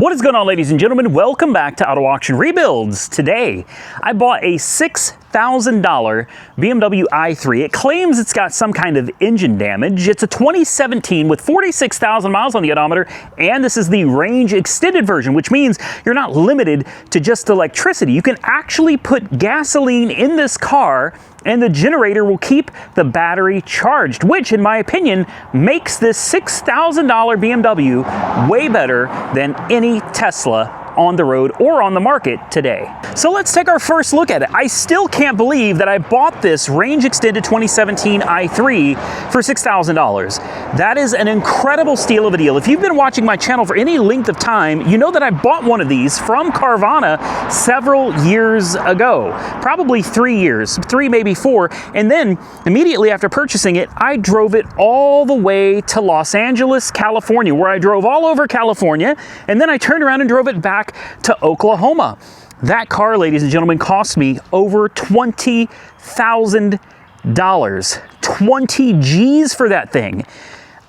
What is going on, ladies and gentlemen? Welcome back to Auto Auction Rebuilds. Today, I bought a $6,000 BMW i3. It claims it's got some kind of engine damage. It's a 2017 with 46,000 miles on the odometer, and this is the range extended version, which means you're not limited to just electricity. You can actually put gasoline in this car and the generator will keep the battery charged, which in my opinion makes this $6,000 BMW way better than any Tesla on the road or on the market today. So let's take our first look at it. I still can't believe that I bought this range extended 2017 i3 for $6,000. That is an incredible steal of a deal. If you've been watching my channel for any length of time, you know that I bought one of these from Carvana several years ago, probably 3 years, maybe 4. And then immediately after purchasing it, I drove it all the way to Los Angeles, California, where I drove all over California. And then I turned around and drove it back to Oklahoma. That car, ladies and gentlemen, cost me over $20,000. 20 G's for that thing.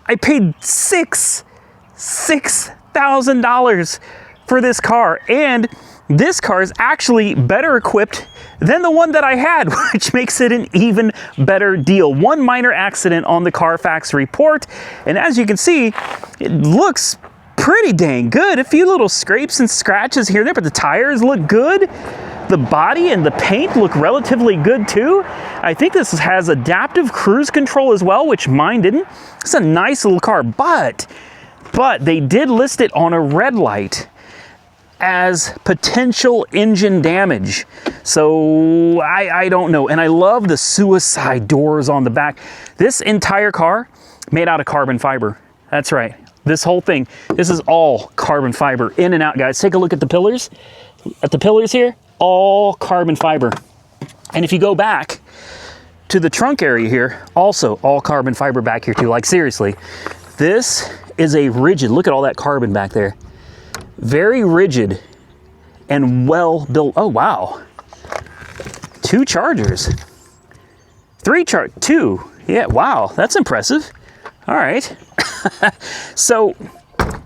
I paid $6,000 for this car, and this car is actually better equipped than the one that I had, which makes it an even better deal. One minor accident on the Carfax report, and as you can see, it looks pretty dang good. A few little scrapes and scratches here and there, but the tires look good. The body and the paint look relatively good too. I think this has adaptive cruise control as well, which mine didn't. It's a nice little car, but they did list it on a red light as potential engine damage. So I don't know. And I love the suicide doors on the back. This entire car made out of carbon fiber. That's right. This whole thing, this is all carbon fiber in and out, guys. Take a look at the pillars. At the pillars here, all carbon fiber. And if you go back to the trunk area here, also all carbon fiber back here too. Like seriously, this is a rigid, look at all that carbon back there. Very rigid and well built. Oh, wow. 2 chargers. 2. Yeah, wow, that's impressive. All right. So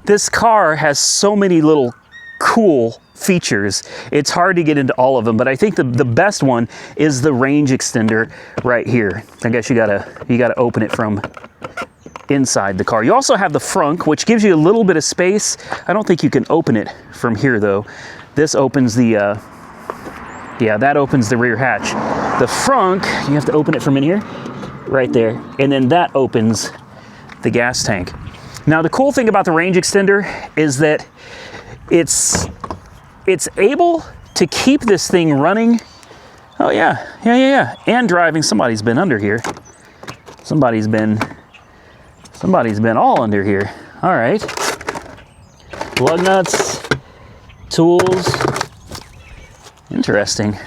this car has so many little cool features. It's hard to get into all of them, but I think the best one is the range extender right here. I guess you gotta open it from inside the car. You also have the frunk, which gives you a little bit of space. I don't think you can open it from here though. This opens the, yeah, that opens the rear hatch. The frunk, you have to open it from in here, right there. And then that opens the gas tank. Now the cool thing about the range extender is that it's able to keep this thing running. Oh yeah, and driving. Somebody's been under here. Somebody's been all under here. All right. Lug nuts, tools. Interesting.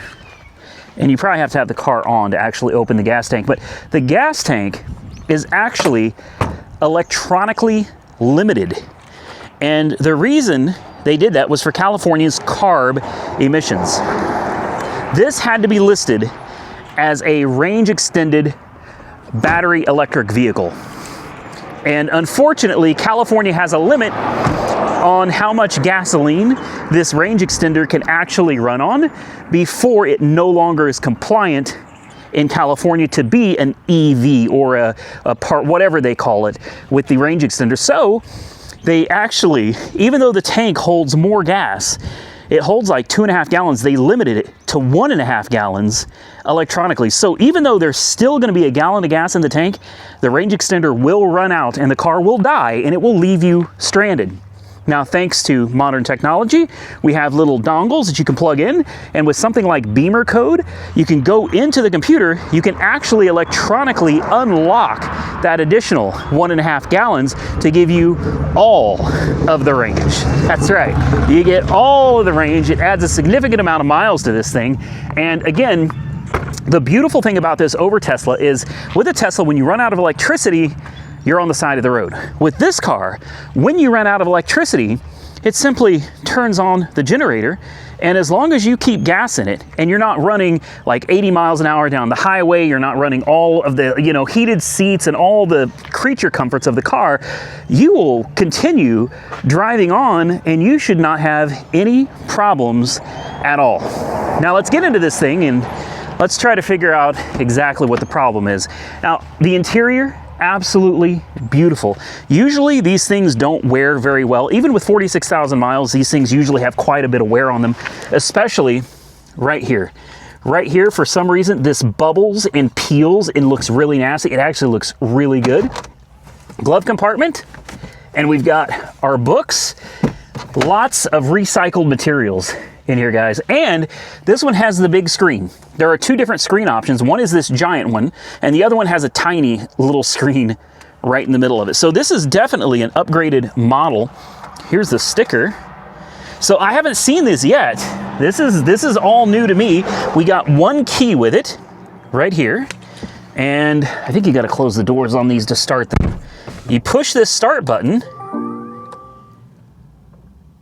And you probably have to have the car on to actually open the gas tank, but the gas tank is actually electronically limited. And the reason they did that was for California's CARB emissions. This had to be listed as a range extended battery electric vehicle. And unfortunately, California has a limit on how much gasoline this range extender can actually run on before it no longer is compliant in California to be an EV or a part, whatever they call it, with the range extender. So they actually, even though the tank holds more gas, it holds like 2.5 gallons, they limited it to 1.5 gallons electronically. So even though there's still gonna be a gallon of gas in the tank, the range extender will run out and the car will die and it will leave you stranded. Now, thanks to modern technology, we have little dongles that you can plug in, and with something like bimmer code, you can go into the computer, you can actually electronically unlock that additional 1.5 gallons to give you all of the range. That's right, you get all of the range. It adds a significant amount of miles to this thing, and again, the beautiful thing about this over Tesla is, with a Tesla, when you run out of electricity, you're on the side of the road. With this car, when you run out of electricity, it simply turns on the generator. And as long as you keep gas in it and you're not running like 80 miles an hour down the highway, you're not running all of the, you know, heated seats and all the creature comforts of the car, you will continue driving on and you should not have any problems at all. Now let's get into this thing and let's try to figure out exactly what the problem is. Now, the interior, absolutely beautiful. Usually these things don't wear very well. Even with 46,000 miles, these things usually have quite a bit of wear on them, especially right here. Right here, for some reason, this bubbles and peels and looks really nasty. It actually looks really good. Glove compartment, and we've got our books. Lots of recycled materials in here, guys. And this one has the big screen. There are two different screen options. One is this giant one, and the other one has a tiny little screen right in the middle of it. So this is definitely an upgraded model. Here's the sticker. So I haven't seen this yet. This is all new to me. We got one key with it right here. And I think you got to close the doors on these to start them. You push this start button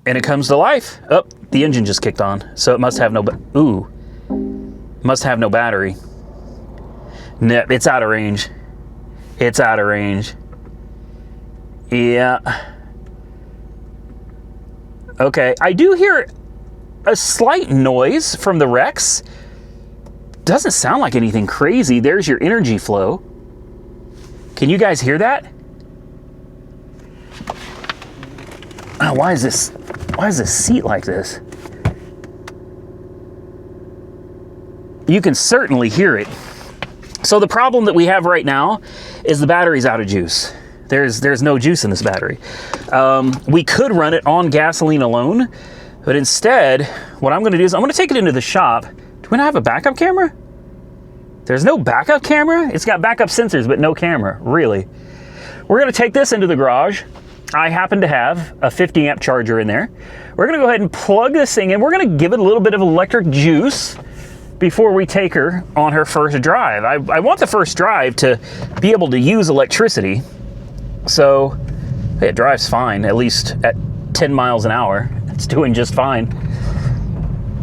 and it comes to life. Oh, the engine just kicked on, so it must have no battery. No, it's out of range. It's out of range. Yeah. Okay, I do hear a slight noise from the Rex. Doesn't sound like anything crazy. There's your energy flow. Can you guys hear that? Oh, why is this seat like this? You can certainly hear it. So the problem that we have right now is the battery's out of juice. There's no juice in this battery. We could run it on gasoline alone, but instead, what I'm gonna do is I'm gonna take it into the shop. Do we not have a backup camera? There's no backup camera? It's got backup sensors, but no camera, really. We're gonna take this into the garage. I happen to have a 50 amp charger in there. We're gonna go ahead and plug this thing in. We're gonna give it a little bit of electric juice before we take her on her first drive. I want the first drive to be able to use electricity. So it drives fine, at least at 10 miles an hour. It's doing just fine.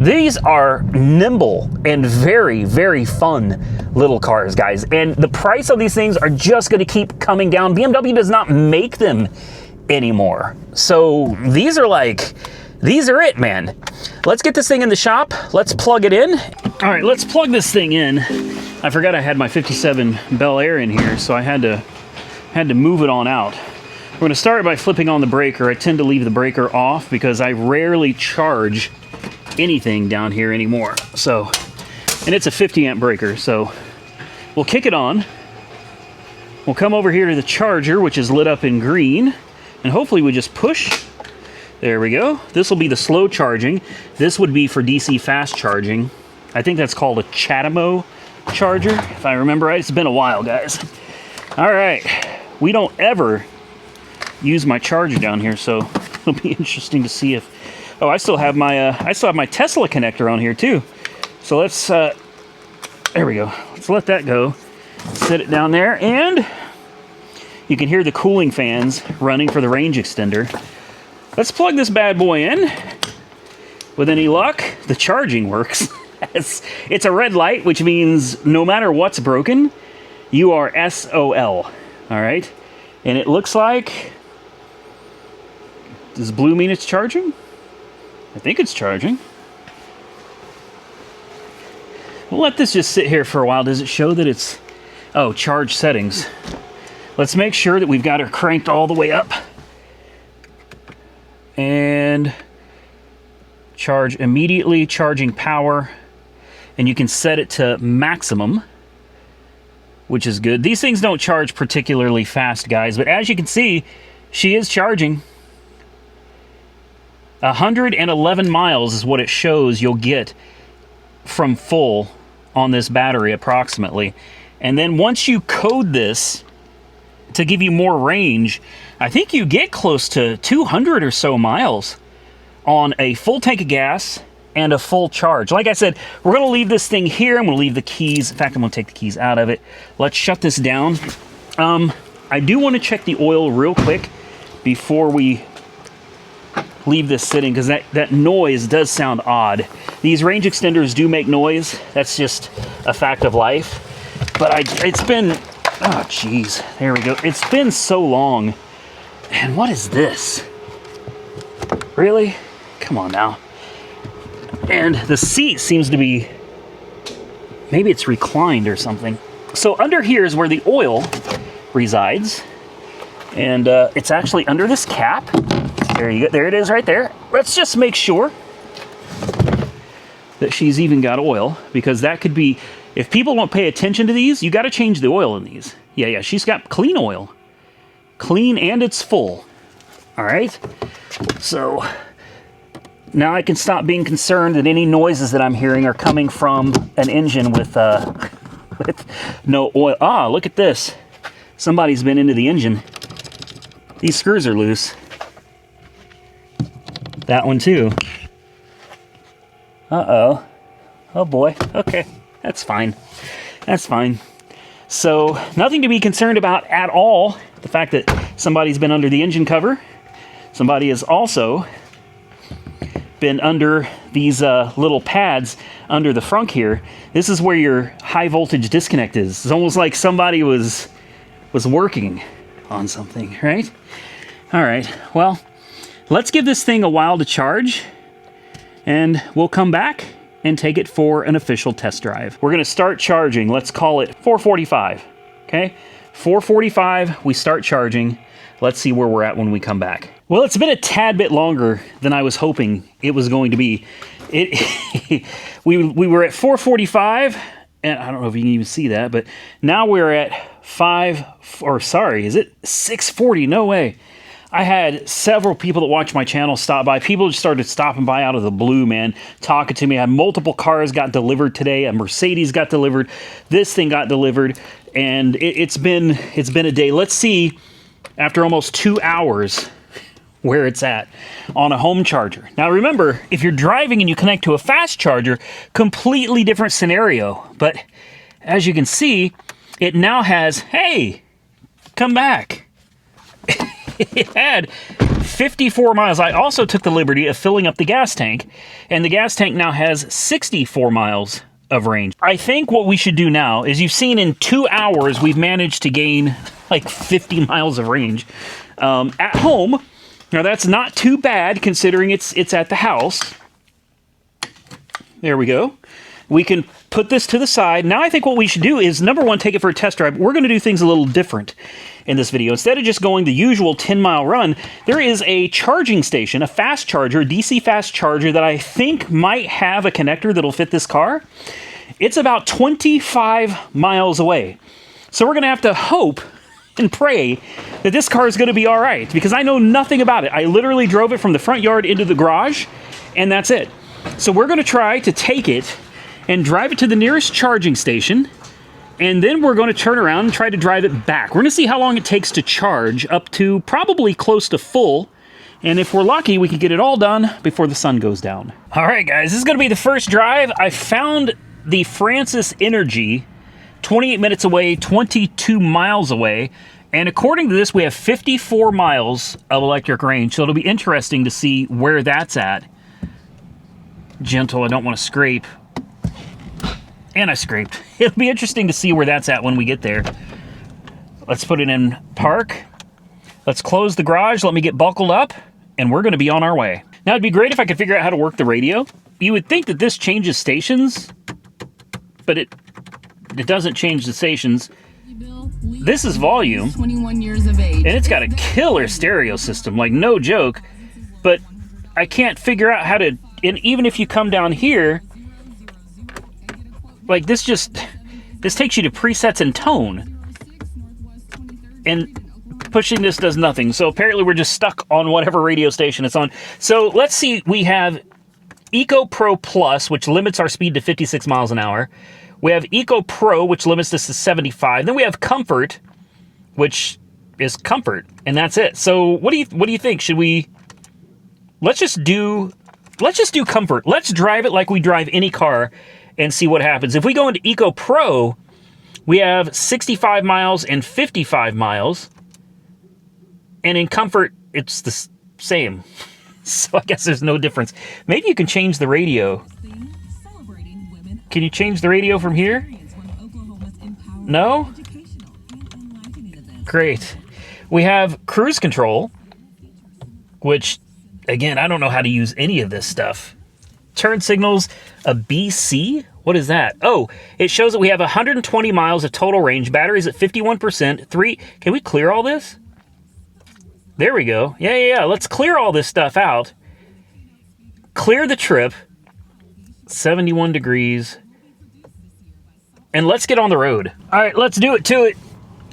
These are nimble and very, very fun little cars, guys. And the price of these things are just gonna keep coming down. BMW does not make them anymore. So these are it, man. Let's get this thing in the shop. Let's plug it in. All right, let's plug this thing in. I forgot I had my 57 Bel Air in here, so I had to move it on out. We're gonna start by flipping on the breaker. I tend to leave the breaker off because I rarely charge anything down here anymore. So, and it's a 50 amp breaker, so we'll kick it on. We'll come over here to the charger, which is lit up in green, and hopefully we just push. There we go. This will be the slow charging. This would be for DC fast charging. I think that's called a Chatamo charger, if I remember right. It's been a while, guys. All right. We don't ever use my charger down here, so it'll be interesting to see if... Oh, I still have my Tesla connector on here too. So let's, there we go. Let's let that go. Set it down there, and you can hear the cooling fans running for the range extender. Let's plug this bad boy in. With any luck, the charging works. It's a red light, which means no matter what's broken, you are SOL. All right? And it looks like... Does blue mean it's charging? I think it's charging. We'll let this just sit here for a while. Does it show that it's... Oh, charge settings. Let's make sure that we've got her cranked all the way up. And charge immediately, charging power. And you can set it to maximum, which is good. These things don't charge particularly fast, guys, but as you can see, she is charging. 111 miles is what it shows you'll get from full on this battery, approximately. And then once you code this to give you more range, I think you get close to 200 or so miles on a full tank of gas and a full charge. Like I said, we're going to leave this thing here. I'm going to leave the keys. In fact, I'm going to take the keys out of it. Let's shut this down. I do want to check the oil real quick before we leave this sitting because that noise does sound odd. These range extenders do make noise. That's just a fact of life. But it's been, oh geez, there we go. It's been so long. And what is this? Really? Come on now. And the seat seems to be, maybe it's reclined or something. So under here is where the oil resides. And it's actually under this cap. There you go. There it is right there. Let's just make sure that she's even got oil, because that could be, if people don't pay attention to these, you got to change the oil in these. Yeah, she's got clean oil. Clean, and it's full. All right. So now I can stop being concerned that any noises that I'm hearing are coming from an engine with no oil. Ah, look at this. Somebody's been into the engine. These screws are loose. That one too. Uh-oh. Oh boy. Okay. That's fine. That's fine. So nothing to be concerned about at all. The fact that somebody's been under the engine cover. Somebody has also been under these little pads under the frunk here. This is where your high voltage disconnect is. It's almost like somebody was working on something, right? All right. Well, let's give this thing a while to charge, and we'll come back and take it for an official test drive. We're gonna start charging. Let's call it 4:45, okay? 4:45, we start charging. Let's see where we're at when we come back. Well, it's been a tad bit longer than I was hoping it was going to be. We were at 4:45, and I don't know if you can even see that, but now we're at 6:40? No way. I had several people that watch my channel stop by. People just started stopping by out of the blue, man, talking to me. I had multiple cars got delivered today. A Mercedes got delivered. This thing got delivered, and it's been a day. Let's see, after almost 2 hours, where it's at on a home charger. Now remember, if you're driving and you connect to a fast charger, completely different scenario. But as you can see, it now has, hey, come back. It had 54 miles. I also took the liberty of filling up the gas tank, and the gas tank now has 64 miles of range. I think what we should do now is, you've seen in 2 hours, we've managed to gain like 50 miles of range at home. Now that's not too bad considering it's at the house. There we go. We can put this to the side. Now I think what we should do is, number one, take it for a test drive. We're going to do things a little different in this video. Instead of just going the usual 10-mile run, there is a charging station, a fast charger, DC fast charger, that I think might have a connector that'll fit this car. It's about 25 miles away. So we're going to have to hope and pray that this car is going to be all right, because I know nothing about it. I literally drove it from the front yard into the garage, and that's it. So we're going to try to take it and drive it to the nearest charging station, and then we're going to turn around and try to drive it back. We're going to see how long it takes to charge up to probably close to full, and if we're lucky, we can get it all done before the sun goes down. All right, guys, this is going to be the first drive. I found the Francis Energy 28 minutes away, 22 miles away, and according to this, we have 54 miles of electric range, so it'll be interesting to see where that's at. Gentle, I don't want to scrape. And I scraped. It'll be interesting to see where that's at when we get there. Let's put it in park. Let's close the garage. Let me get buckled up, and we're going to be on our way. Now, it'd be great if I could figure out how to work the radio. You would think that this changes stations, but it doesn't change the stations. This is volume, 21 years of age, and it's got a killer stereo system, like no joke, but I can't figure out how to, and even if you come down here, like this takes you to presets and tone, and pushing this does nothing. So apparently we're just stuck on whatever radio station it's on. So let's see, we have Eco Pro Plus, which limits our speed to 56 miles an hour. We have Eco Pro, which limits us to 75. Then we have Comfort, which is comfort, and that's it. So what do you think? Should we, let's just do comfort. Let's drive it like we drive any car and see what happens. If we go into Eco Pro, we have 65 miles and 55 miles. And in comfort, it's the same. So I guess there's no difference. Maybe you can change the radio. Can you change the radio from here? No? Great. We have cruise control, which, again, I don't know how to use any of this stuff. Turn signals, a BC? What is that? Oh, it shows that we have 120 miles of total range. Batteries at 51%. Can we clear all this? There we go. Yeah. Let's clear all this stuff out. Clear the trip. 71 degrees. And let's get on the road. All right, let's do it to it.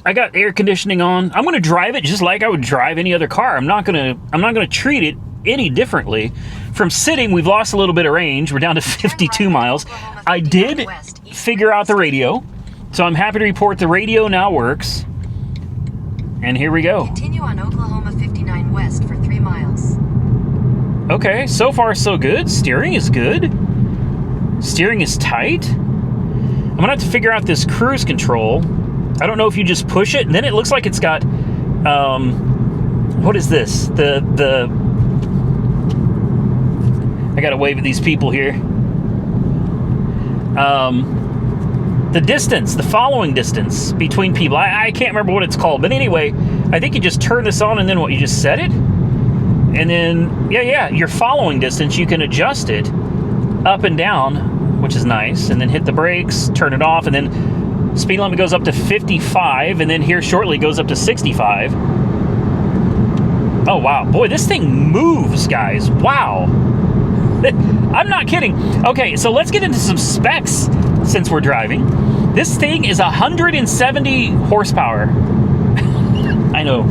I got air conditioning on. I'm going to drive it just like I would drive any other car. I'm not going to treat it any differently. From sitting, we've lost a little bit of range. We're down to 52 miles. I did figure out the radio, so I'm happy to report the radio now works. And here we go. Continue on Oklahoma 59 West for 3 miles. Okay, so far so good. Steering is good. Steering is tight. I'm gonna have to figure out this cruise control. I don't know if you just push it, and then it looks like it's got, what is this? I gotta wave at these people here. The distance, the following distance between people. I can't remember what it's called, but anyway, I think you just turn this on and then what, you just set it? And then, yeah, your following distance, you can adjust it up and down, which is nice, and then hit the brakes, turn it off, and then speed limit goes up to 55, and then here shortly goes up to 65. Oh, wow. Boy, this thing moves, guys. Wow. I'm not kidding. Okay, so let's get into some specs since we're driving. This thing is 170 horsepower. I know.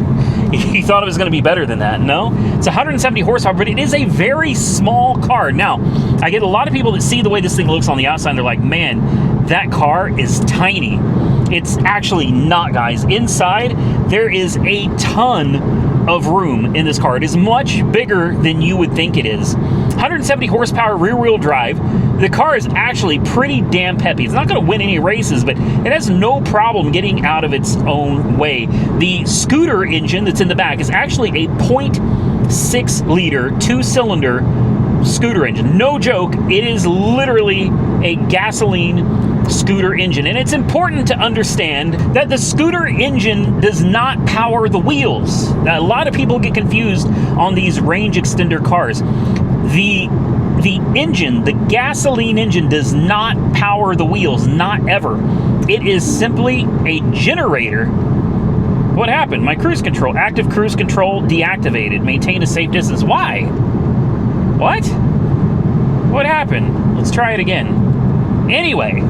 You thought it was going to be better than that. No, it's 170 horsepower, but it is a very small car. Now, I get a lot of people that see the way this thing looks on the outside, and they're like, man, that car is tiny. It's actually not, guys. Inside, there is a ton of room in this car. It is much bigger than you would think it is. 170 horsepower rear-wheel drive. The car is actually pretty damn peppy. It's not going to win any races, but it has no problem getting out of its own way. The scooter engine that's in the back is actually a 0.6 liter, 2-cylinder scooter engine. No joke, it is literally a gasoline scooter engine. And it's important to understand that the scooter engine does not power the wheels. Now, a lot of people get confused on these range extender cars. The engine, the gasoline engine, does not power the wheels, not ever. It is simply a generator. What happened? My cruise control, active cruise control deactivated. Maintain a safe distance. Why? What? What happened? Let's try it again. Anyway,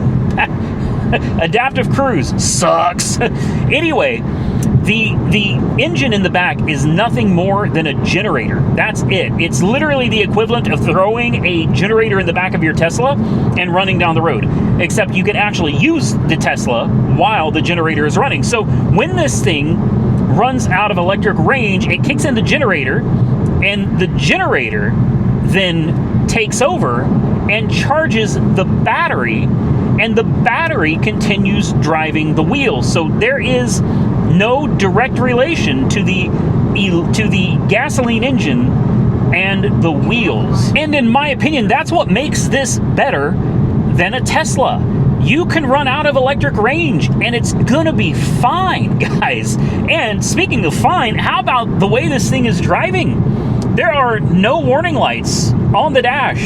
adaptive cruise sucks. Anyway, the engine in the back is nothing more than a generator. That's it. It's literally the equivalent of throwing a generator in the back of your Tesla and running down the road. Except you can actually use the Tesla while the generator is running. So when this thing runs out of electric range, it kicks in the generator, and the generator then takes over and charges the battery, and the battery continues driving the wheels. So there is no direct relation to the gasoline engine and the wheels. And in my opinion, that's what makes this better than a Tesla. You can run out of electric range and it's gonna be fine, guys. And speaking of fine, how about the way this thing is driving? There are no warning lights on the dash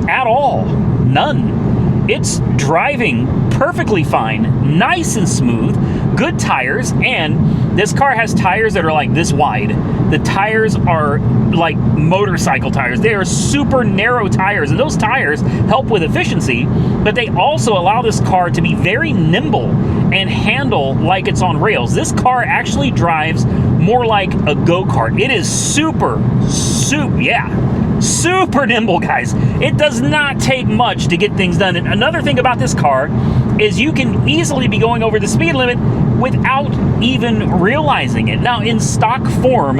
at all. None. It's driving perfectly fine, nice and smooth, good tires, and this car has tires that are like this wide. The tires are like motorcycle tires. They are super narrow tires, and those tires help with efficiency, but they also allow this car to be very nimble and handle like it's on rails. This car actually drives more like a go-kart. It is super nimble, guys. It does not take much to get things done. And another thing about this car is you can easily be going over the speed limit without even realizing it. Now, in stock form,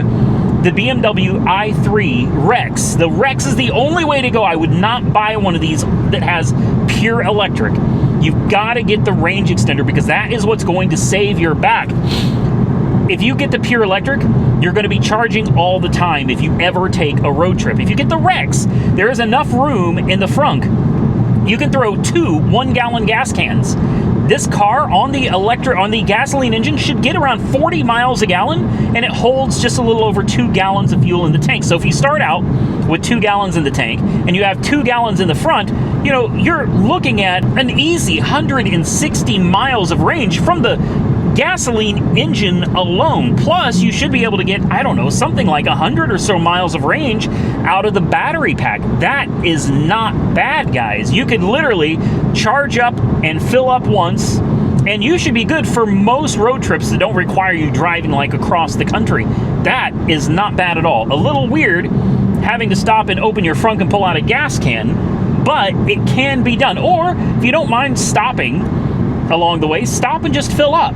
the BMW i3 Rex. The Rex is the only way to go. I would not buy one of these that has pure electric. You've got to get the range extender because that is what's going to save your back. if you get the pure electric, you're going to be charging all the time if you ever take a road trip. If you get the Rex, there is enough room in the frunk. You can throw 2 1-gallon gas cans. This car on the gasoline engine should get around 40 miles a gallon, and it holds just a little over 2 gallons of fuel in the tank. So if you start out with 2 gallons in the tank and you have 2 gallons in the front, you know, you're looking at an easy 160 miles of range from the gasoline engine alone. Plus, you should be able to get, I don't know, something like 100 or so miles of range out of the battery pack. That is not bad, guys. You could literally charge up and fill up once, and you should be good for most road trips that don't require you driving like across the country. That is not bad at all. A little weird having to stop and open your frunk and pull out a gas can, but it can be done. Or if you don't mind stopping along the way, stop and just fill up.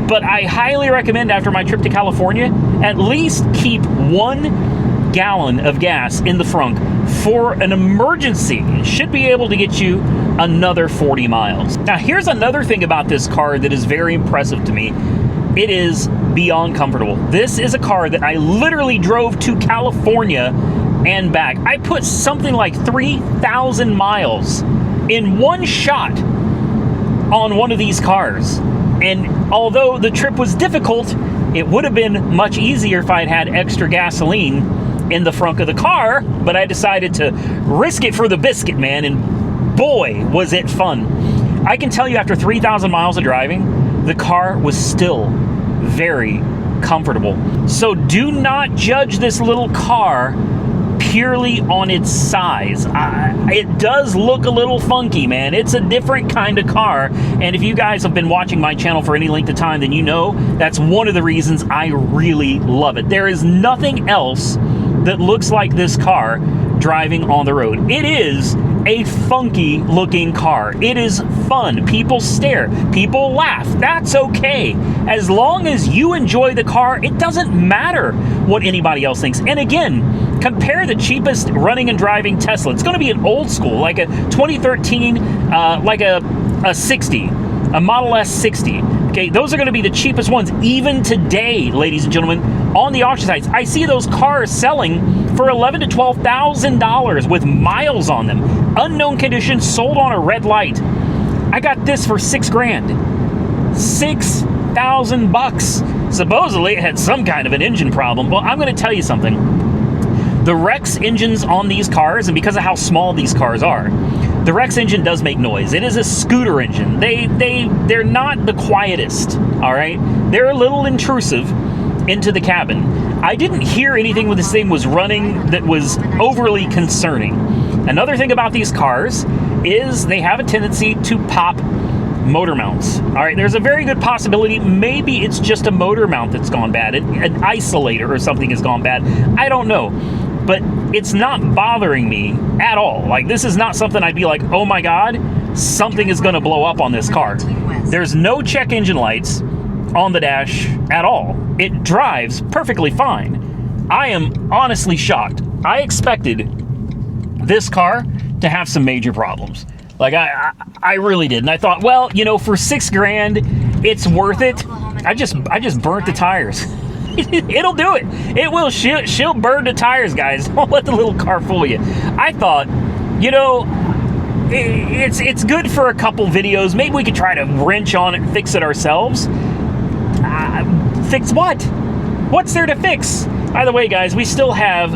But I highly recommend, after my trip to California, at least keep 1 gallon of gas in the frunk for an emergency. It should be able to get you another 40 miles. Now, here's another thing about this car that is very impressive to me. It is beyond comfortable. This is a car that I literally drove to California and back. I put something like 3,000 miles in one shot on one of these cars. And although the trip was difficult, it would have been much easier if I'd had extra gasoline in the frunk of the car, but I decided to risk it for the biscuit, man, and boy, was it fun. I can tell you, after 3,000 miles of driving, the car was still very comfortable. So do not judge this little car purely on its size. It does look a little funky, man. It's a different kind of car, and if you guys have been watching my channel for any length of time, then you know that's one of the reasons I really love it. There is nothing else that looks like this car driving on the road. It is a funky looking car. It is fun. People stare. People laugh. That's okay. As long as you enjoy the car, it doesn't matter what anybody else thinks. And again, compare the cheapest running and driving Tesla. It's going to be an old school, like a 2013, like a 60, a Model S 60. Okay, those are going to be the cheapest ones even today, ladies and gentlemen, on the auction sites. I see those cars selling for $11,000 to $12,000 with miles on them. Unknown condition, sold on a red light. I got this for $6 grand. $6,000. Supposedly it had some kind of an engine problem. Well, I'm going to tell you something. The Rex engines on these cars, and because of how small these cars are, the Rex engine does make noise. It is a scooter engine. They're not the quietest, all right? They're a little intrusive into the cabin. I didn't hear anything when this thing was running that was overly concerning. Another thing about these cars is they have a tendency to pop motor mounts. All right, there's a very good possibility maybe it's just a motor mount that's gone bad. An isolator or something has gone bad. I don't know. But it's not bothering me at all. Like, this is not something I'd be like, oh my God, something is going to blow up on this car. There's no check engine lights on the dash at all. It drives perfectly fine. I am honestly shocked. I expected this car to have some major problems. Like, I really did. And I thought, well, you know, for $6 grand, it's worth it. I just burnt the tires. It'll do it. It will. She'll burn the tires, guys. Don't let the little car fool you. I thought, you know, it's good for a couple videos. Maybe we could try to wrench on it and fix it ourselves. Fix what? What's there to fix? By the way, guys, we still have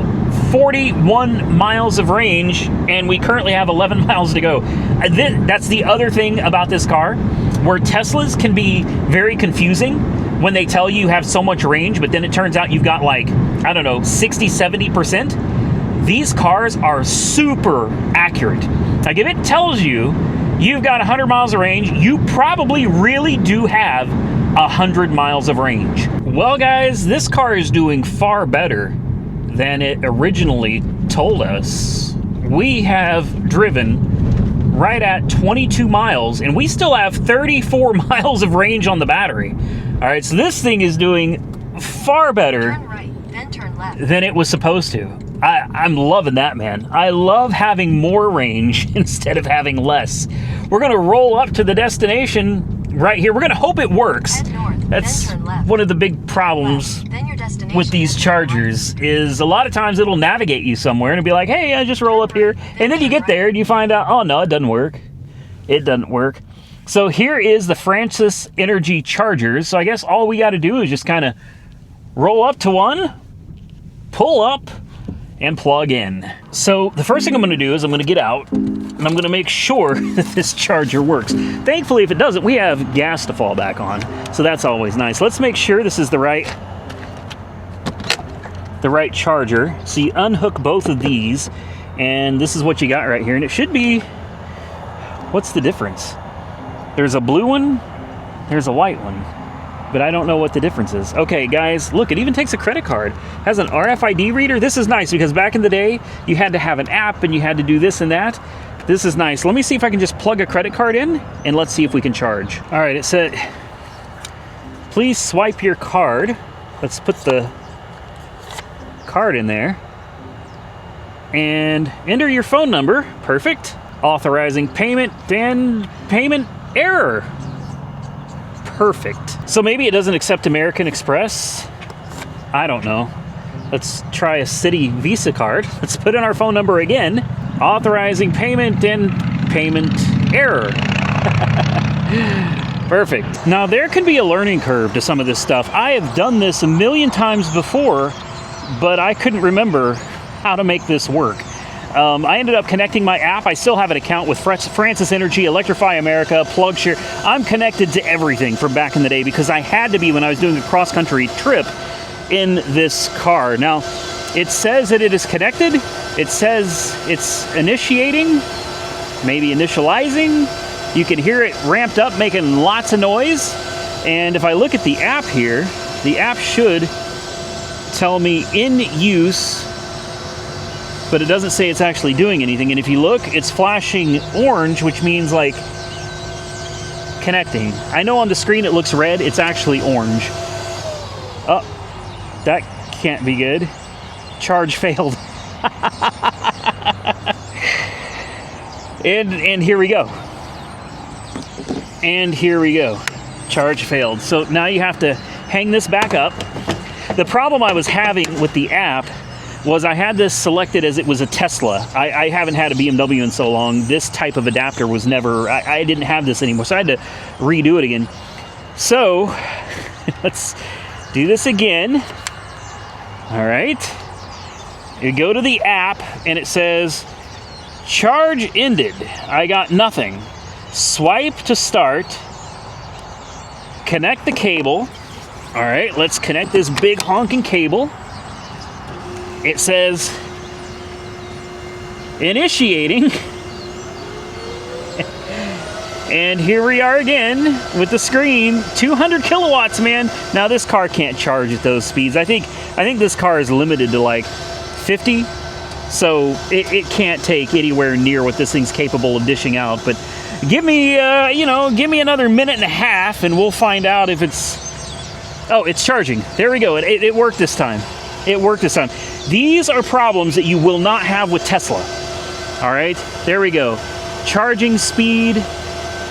41 miles of range, and we currently have 11 miles to go. That's the other thing about this car, where Teslas can be very confusing when they tell you have so much range, but then it turns out you've got, like, I don't know, 60, 70%. These cars are super accurate. Like, if it tells you you've got 100 miles of range, you probably really do have 100 miles of range. Well, guys, this car is doing far better than it originally told us. We have driven right at 22 miles, and we still have 34 miles of range on the battery. All right, so this thing is doing far better Turn right, then turn left. than it was supposed to. I'm loving that, man. I love having more range instead of having less. We're going to roll up to the destination right here. We're going to hope it works. Head north. That's Then turn left. one of the big problems Then your destination. with these chargers is a lot of times it'll navigate you somewhere and it'll be like, hey, I just roll up here. And then you get there and you find out, oh no, it doesn't work. It doesn't work. So here is the Francis Energy chargers. So I guess all we got to do is just kind of roll up to one, pull up, and plug in. So the first thing I'm going to do is I'm going to get out and I'm going to make sure that this charger works. Thankfully, if it doesn't, we have gas to fall back on. So that's always nice. Let's make sure this is the right charger. So you unhook both of these and this is what you got right here. And it should be, what's the difference? There's a blue one, there's a white one, but I don't know what the difference is. Okay, guys, look, it even takes a credit card. Has an RFID reader. This is nice because back in the day, you had to have an app and you had to do this and that. This is nice. Let me see if I can just plug a credit card in and let's see if we can charge. All right, it said, please swipe your card. Let's put the card in there and enter your phone number. Perfect. Authorizing payment, then payment error. Perfect. So maybe it doesn't accept American Express. I don't know. Let's try a Citi Visa card. Let's put in our phone number again. Authorizing payment and payment error. Perfect. Now there can be a learning curve to some of this stuff. I have done this a million times before, but I couldn't remember how to make this work. I ended up connecting my app. I still have an account with Francis Energy, Electrify America, PlugShare. I'm connected to everything from back in the day because I had to be when I was doing a cross-country trip in this car. Now, it says that it is connected. It says it's initiating, maybe initializing. You can hear it ramped up, making lots of noise. And if I look at the app here, the app should tell me in use, but it doesn't say it's actually doing anything. And if you look, it's flashing orange, which means like connecting. I know on the screen it looks red, it's actually orange. Oh, that can't be good. Charge failed. and here we go. And here we go. Charge failed. So now you have to hang this back up. The problem I was having with the app was I had this selected as it was a Tesla. I haven't had a BMW in so long. This type of adapter was never, I didn't have this anymore, so I had to redo it again. So, let's do this again. All right. You go to the app, and it says, charge ended. I got nothing. Swipe to start. Connect the cable. All right, let's connect this big honking cable. It says, initiating. And here we are again with the screen. 200 kilowatts, man. Now this car can't charge at those speeds. I think this car is limited to like 50. So it can't take anywhere near what this thing's capable of dishing out. But give me, give me another minute and a half and we'll find out if it's, oh, it's charging. There we go. It worked this time. It worked this time. These are problems that you will not have with Tesla. All right, there we go. Charging speed,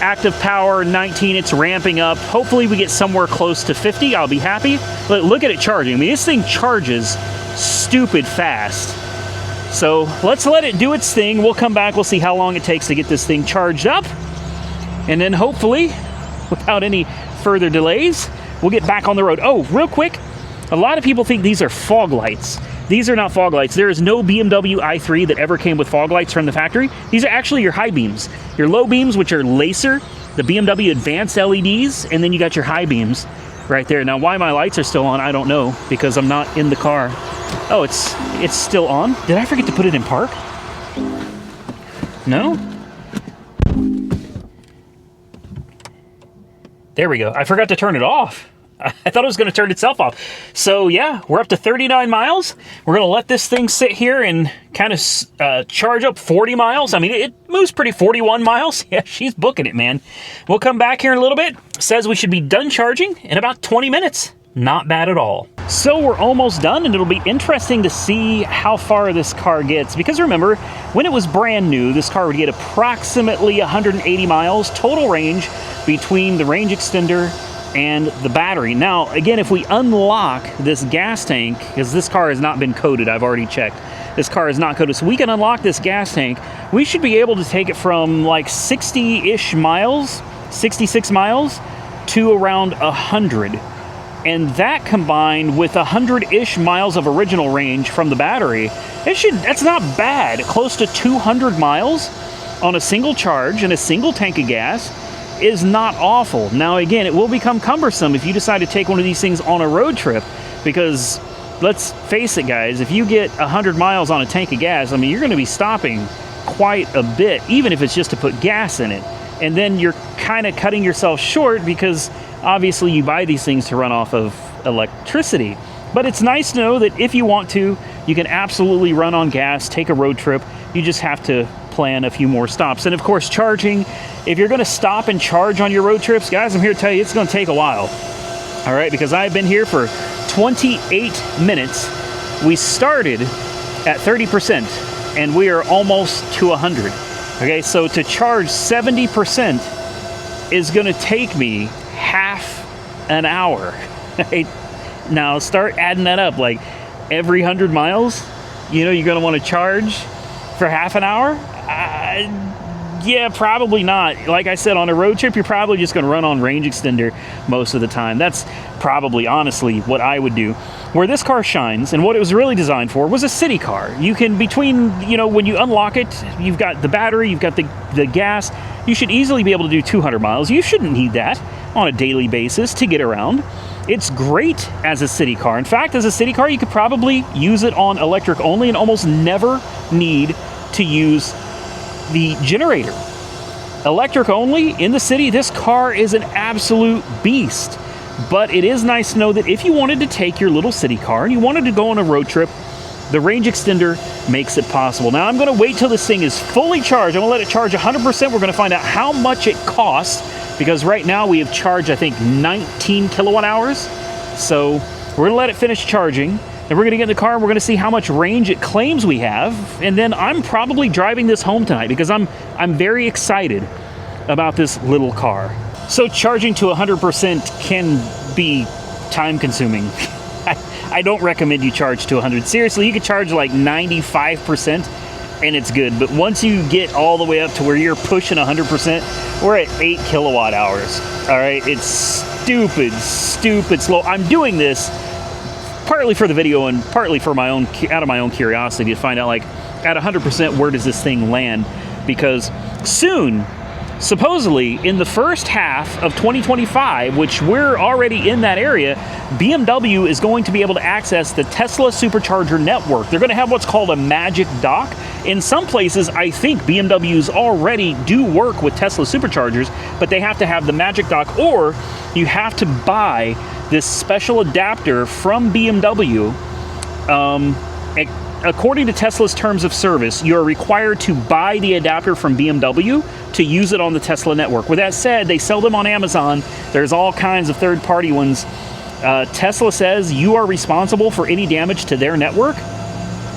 active power 19, it's ramping up. Hopefully we get somewhere close to 50, I'll be happy. But look at it charging. I mean, this thing charges stupid fast. So let's let it do its thing. We'll come back, we'll see how long it takes to get this thing charged up. And then hopefully, without any further delays, we'll get back on the road. Oh, real quick, a lot of people think these are fog lights. These are not fog lights. There is no BMW i3 that ever came with fog lights from the factory. These are actually your high beams. Your low beams, which are laser, the BMW advanced LEDs, and then you got your high beams right there. Now, why my lights are still on, I don't know, because I'm not in the car. Oh, it's still on? Did I forget to put it in park? No? There we go. I forgot to turn it off. I thought it was going to turn itself off. So yeah, we're up to 39 miles. We're going to let this thing sit here and kind of charge up 40 miles. I mean, it moves pretty. 41 miles. Yeah, she's booking it, man. We'll come back here in a little bit. Says we should be done charging in about 20 minutes. Not bad at all. So we're almost done, and it'll be interesting to see how far this car gets. Because remember, when it was brand new, this car would get approximately 180 miles total range between the range extender and the battery. Now, again, if we unlock this gas tank, because this car has not been coated, I've already checked. This car is not coated, so we can unlock this gas tank. We should be able to take it from like 60-ish miles, 66 miles, to around 100. And that combined with 100-ish miles of original range from the battery, that's not bad. Close to 200 miles on a single charge and a single tank of gas is not awful. Now again, it will become cumbersome if you decide to take one of these things on a road trip, because let's face it, guys, if you get 100 miles on a tank of gas, I mean, you're going to be stopping quite a bit, even if it's just to put gas in it. And then you're kind of cutting yourself short because obviously you buy these things to run off of electricity. But it's nice to know that if you want to, you can absolutely run on gas, take a road trip. You just have to plan a few more stops. And of course, charging, if you're going to stop and charge on your road trips, guys, I'm here to tell you it's going to take a while. All right, because I've been here for 28 minutes. We started at 30% and we are almost to 100. Okay, so to charge 70% is going to take me half an hour. Right? Now start adding that up. Like every 100 miles, you know, you're going to want to charge for half an hour? Yeah, probably not. Like I said, on a road trip, you're probably just going to run on range extender most of the time. That's probably, honestly, what I would do. Where this car shines, and what it was really designed for, was a city car. You can, between, you know, when you unlock it, you've got the battery, you've got the gas. You should easily be able to do 200 miles. You shouldn't need that on a daily basis to get around. It's great as a city car. In fact, as a city car, you could probably use it on electric only and almost never need to use the generator. Electric only in the city, this car is an absolute beast. But it is nice to know that if you wanted to take your little city car and you wanted to go on a road trip, the range extender makes it possible. Now I'm going to wait till this thing is fully charged. I'm going to let it charge 100%. We're going to find out how much it costs, because right now we have charged, I think, 19 kilowatt hours. So we're going to let it finish charging. Then we're going to get in the car and we're going to see how much range it claims we have. And then I'm probably driving this home tonight because I'm very excited about this little car. So charging to 100% can be time consuming. I don't recommend you charge to 100. Seriously, you could charge like 95% and it's good. But once you get all the way up to where you're pushing 100%, we're at 8 kilowatt hours. All right, it's stupid slow. I'm doing this partly for the video and partly for my own, out of my own curiosity, to find out, like, at 100%, where does this thing land? Because soon, supposedly in the first half of 2025, which we're already in that area, BMW is going to be able to access the Tesla supercharger network. They're going to have what's called a magic dock. In some places, I think BMWs already do work with Tesla superchargers, but they have to have the magic dock, or you have to buy this special adapter from BMW. According to Tesla's terms of service, you're required to buy the adapter from BMW to use it on the Tesla network. With that said, they sell them on Amazon. There's all kinds of third-party ones. Tesla says you are responsible for any damage to their network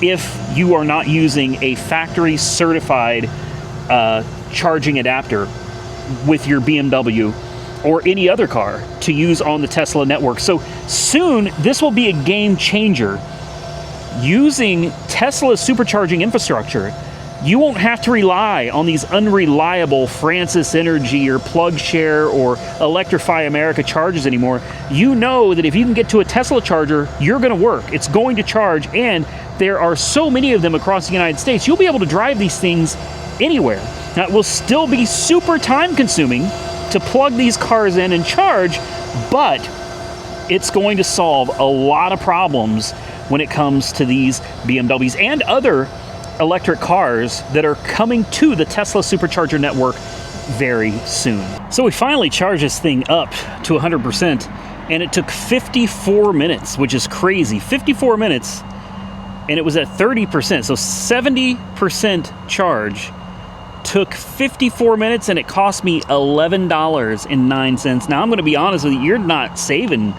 if you are not using a factory-certified charging adapter with your BMW or any other car to use on the Tesla network. So soon, this will be a game changer. Using Tesla's supercharging infrastructure, you won't have to rely on these unreliable Francis Energy or PlugShare or Electrify America chargers anymore. You know that if you can get to a Tesla charger, you're going to work. It's going to charge, and there are so many of them across the United States, you'll be able to drive these things anywhere. Now, it will still be super time-consuming to plug these cars in and charge, but it's going to solve a lot of problems when it comes to these BMWs and other electric cars that are coming to the Tesla supercharger network very soon. So we finally charged this thing up to 100%, and it took 54 minutes, which is crazy. 54 minutes, and it was at 30%. So 70% charge took 54 minutes, and it cost me $11.09. Now, I'm going to be honest with you, you're not saving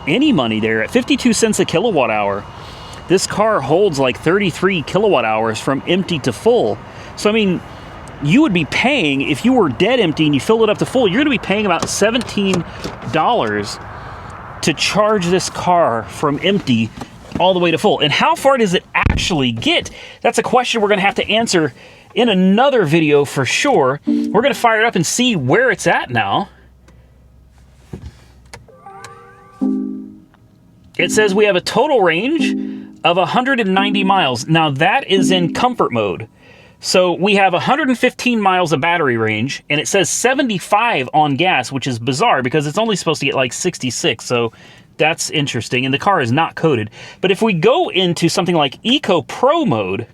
any money there. At 52 cents a kilowatt hour, this car holds like 33 kilowatt hours from empty to full. So, I mean, you would be paying, if you were dead empty and you filled it up to full, you're going to be paying about $17 to charge this car from empty all the way to full. And how far does it actually get? That's a question we're going to have to answer in another video for sure. We're going to fire it up and see where it's at now. It says we have a total range of 190 miles. Now that is in comfort mode. So we have 115 miles of battery range, and it says 75 on gas, which is bizarre because it's only supposed to get like 66. So that's interesting, and the car is not coded. But if we go into something like Eco Pro mode,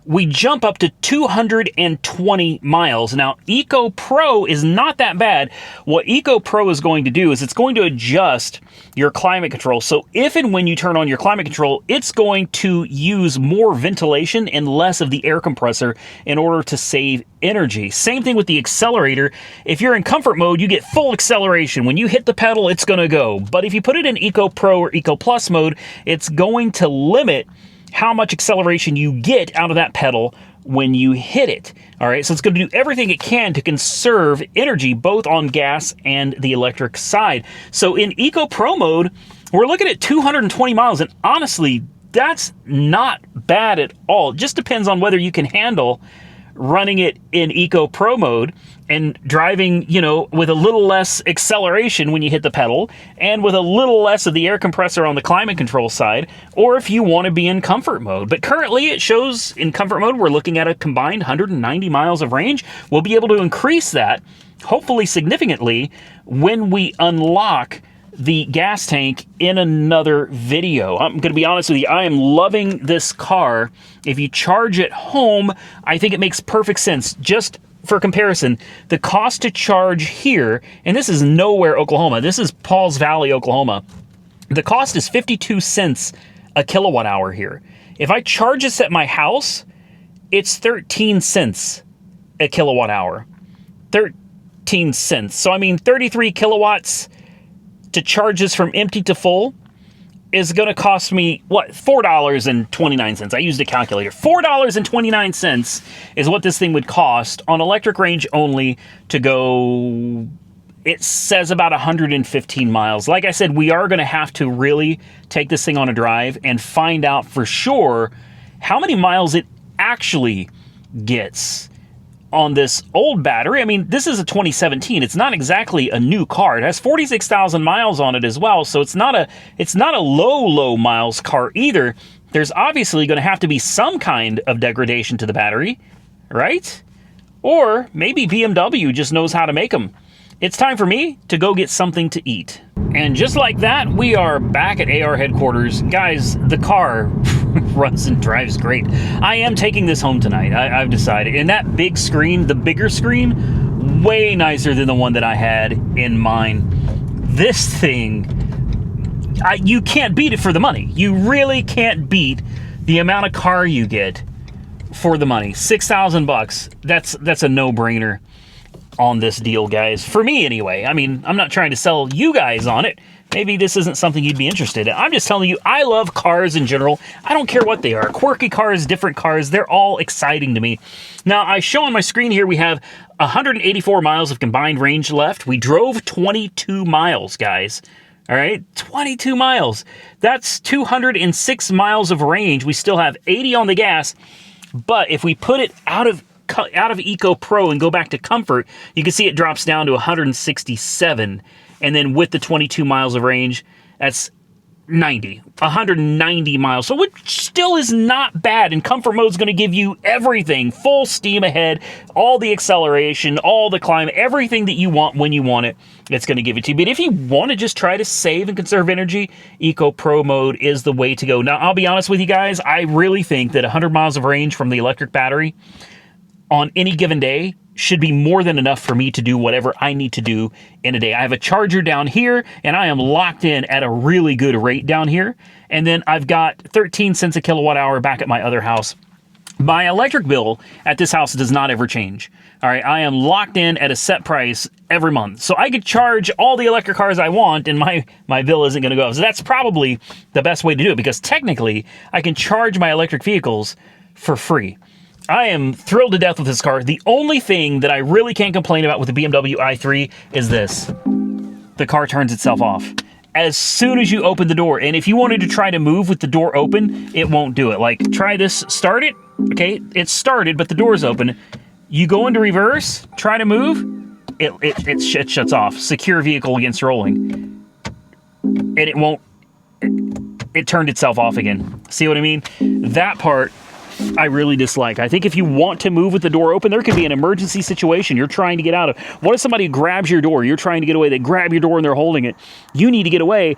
we jump up to 220 miles. Now, Eco Pro is not that bad. What Eco Pro is going to do is it's going to adjust your climate control. So if and when you turn on your climate control, it's going to use more ventilation and less of the air compressor in order to save energy. Same thing with the accelerator. If you're in comfort mode, you get full acceleration. When you hit the pedal, it's going to go. But if you put it in Eco Pro or Eco Plus mode, it's going to limit how much acceleration you get out of that pedal when you hit it. All right, so it's going to do everything it can to conserve energy, both on gas and the electric side. So in Eco Pro mode, we're looking at 220 miles, and honestly, that's not bad at all. It just depends on whether you can handle running it in Eco Pro mode and driving, you know, with a little less acceleration when you hit the pedal and with a little less of the air compressor on the climate control side, or if you want to be in comfort mode. But currently it shows in comfort mode, we're looking at a combined 190 miles of range. We'll be able to increase that, hopefully significantly, when we unlock the gas tank in another video. I'm going to be honest with you, I am loving this car. If you charge it home, I think it makes perfect sense. Just for comparison, the cost to charge here, and this is nowhere, Oklahoma. This is Pauls Valley, Oklahoma. The cost is 52 cents a kilowatt hour here. If I charge this at my house, it's 13 cents a kilowatt hour. 13 cents. So I mean 33 kilowatts to charge this from empty to full is going to cost me, what, $4.29. I used a calculator. $4.29 is what this thing would cost on electric range only to go, it says about 115 miles. Like I said, we are going to have to really take this thing on a drive and find out for sure how many miles it actually gets on this old battery. I mean, this is a 2017. It's not exactly a new car. It has 46,000 miles on it as well, so it's not a low miles car either. There's obviously going to have to be some kind of degradation to the battery, right? Or maybe BMW just knows how to make them. It's time for me to go get something to eat. And just like that, we are back at AR headquarters. Guys, the car runs and drives great. I am taking this home tonight, I've decided. And that big screen, the bigger screen, way nicer than the one that I had in mind. This thing, you can't beat it for the money. You really can't beat the amount of car you get for the money. $6,000. That's a no-brainer on this deal, guys. For me, anyway. I mean, I'm not trying to sell you guys on it. Maybe this isn't something you'd be interested in. I'm just telling you, I love cars in general. I don't care what they are. Quirky cars, different cars, they're all exciting to me. Now, I show on my screen here we have 184 miles of combined range left. We drove 22 miles, guys. All right, 22 miles. That's 206 miles of range. We still have 80 on the gas, but if we put it out of Eco Pro and go back to comfort, you can see it drops down to 167. And then with the 22 miles of range, that's 190 miles. So it still is not bad. And comfort mode is going to give you everything, full steam ahead, all the acceleration, all the climb, everything that you want when you want it, it's going to give it to you. But if you want to just try to save and conserve energy, Eco Pro mode is the way to go. Now, I'll be honest with you guys, I really think that 100 miles of range from the electric battery on any given day should be more than enough for me to do whatever I need to do in a day. I have a charger down here, and I am locked in at a really good rate down here. And then I've got 13 cents a kilowatt hour back at my other house. My electric bill at this house does not ever change. All right, I am locked in at a set price every month. So I could charge all the electric cars I want, and my bill isn't going to go up. So that's probably the best way to do it, because technically I can charge my electric vehicles for free. I am thrilled to death with this car. The only thing that I really can't complain about with the BMW i3 is this. The car turns itself off as soon as you open the door. And if you wanted to try to move with the door open, it won't do it. Like, try this, start it. Okay, it's started, but the door's open. You go into reverse, try to move, it shuts off. Secure vehicle against rolling. And it won't, it turned itself off again. See what I mean? That part I really dislike. I think if you want to move with the door open, there could be an emergency situation you're trying to get out of. What if somebody grabs your door? You're trying to get away. They grab your door and they're holding it. You need to get away,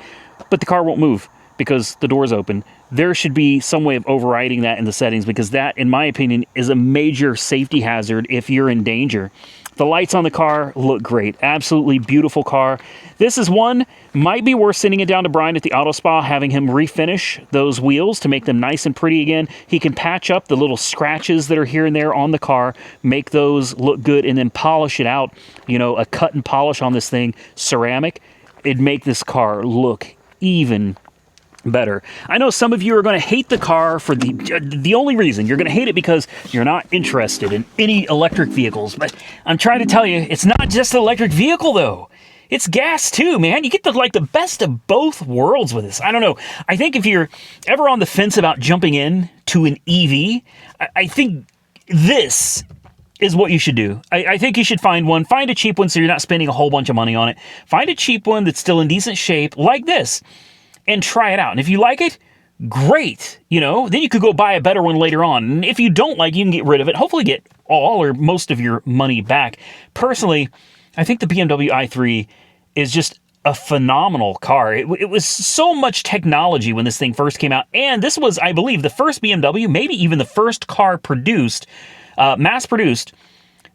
but the car won't move because the door's open. There should be some way of overriding that in the settings, because that, in my opinion, is a major safety hazard if you're in danger. The lights on the car look great. Absolutely beautiful car. This is one, might be worth sending it down to Brian at the auto spa, having him refinish those wheels to make them nice and pretty again. He can patch up the little scratches that are here and there on the car, make those look good, and then polish it out. You know, a cut and polish on this thing, ceramic, it'd make this car look even better. I know some of you are going to hate the car for the only reason. You're going to hate it because you're not interested in any electric vehicles. But I'm trying to tell you, it's not just an electric vehicle, though. It's gas, too, man. You get the best of both worlds with this. I don't know. I think if you're ever on the fence about jumping in to an EV, I think this is what you should do. I think you should find one. Find a cheap one so you're not spending a whole bunch of money on it. Find a cheap one that's still in decent shape, like this, and try it out. And if you like it, great. You know, then you could go buy a better one later on. And if you don't like it, you can get rid of it. Hopefully get all or most of your money back. Personally, I think the BMW i3 is just a phenomenal car. It was so much technology when this thing first came out. And this was, I believe, the first BMW, maybe even the first car produced, mass-produced,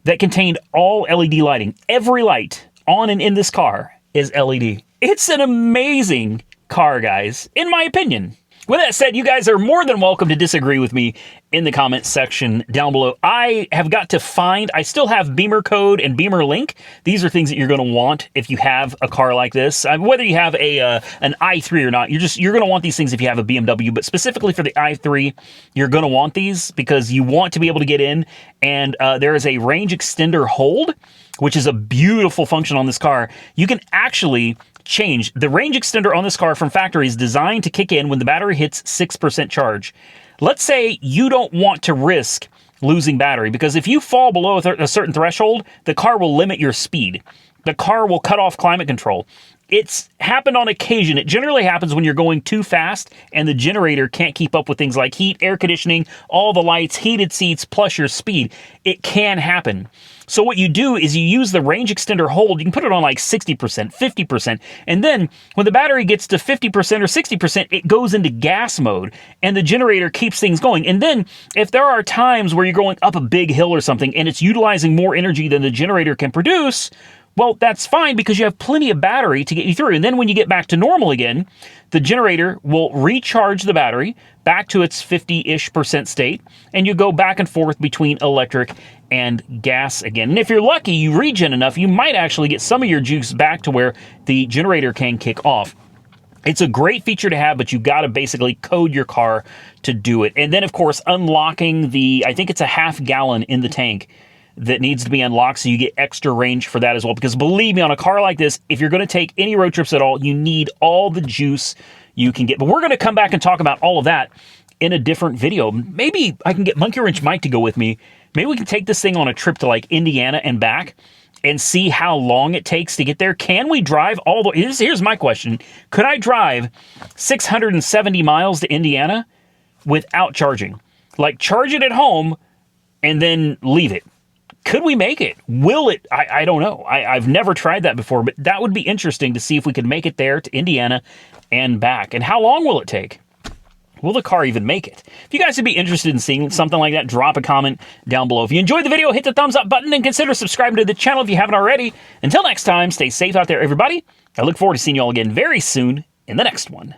that contained all LED lighting. Every light on and in this car is LED. It's an amazing car, guys, in my opinion. With that said, you guys are more than welcome to disagree with me in the comments section down below. I have got to find, I still have Beamer code and Beamer link. These are things that you're going to want if you have a car like this. Whether you have an i3 or not, you're going to want these things if you have a BMW, but specifically for the i3, you're going to want these because you want to be able to get in, and there is a range extender hold, which is a beautiful function on this car. You can actually change the range extender on this car from factory is designed to kick in when the battery hits 6% charge. Let's say you don't want to risk losing battery, because if you fall below a certain threshold, the car will limit your speed. The car will cut off climate control. It's happened on occasion. It generally happens when you're going too fast and the generator can't keep up with things like heat, air conditioning, all the lights, heated seats, plus your speed. It can happen. So what you do is you use the range extender hold. You can put it on like 60%, 50%. And then when the battery gets to 50% or 60%, it goes into gas mode and the generator keeps things going. And then if there are times where you're going up a big hill or something and it's utilizing more energy than the generator can produce, well, that's fine because you have plenty of battery to get you through. And then when you get back to normal again, the generator will recharge the battery back to its 50-ish% state, and you go back and forth between electric and gas again. And if you're lucky, you regen enough, you might actually get some of your juice back to where the generator can kick off. It's a great feature to have, but you got to basically code your car to do it. And then, of course, unlocking I think it's a half gallon in the tank that needs to be unlocked, so you get extra range for that as well. Because believe me, on a car like this, if you're going to take any road trips at all, you need all the juice you can get. But we're going to come back and talk about all of that in a different video. Maybe I can get Monkey Wrench Mike to go with me. Maybe we can take this thing on a trip to like Indiana and back and see how long it takes to get there. Can we drive all the... Here's my question. Could I drive 670 miles to Indiana without charging? Like, charge it at home and then leave it. Could we make it? Will it? I don't know. I've never tried that before, but that would be interesting to see if we could make it there to Indiana and back. And how long will it take? Will the car even make it? If you guys would be interested in seeing something like that, drop a comment down below. If you enjoyed the video, hit the thumbs up button and consider subscribing to the channel if you haven't already. Until next time, stay safe out there, everybody. I look forward to seeing you all again very soon in the next one.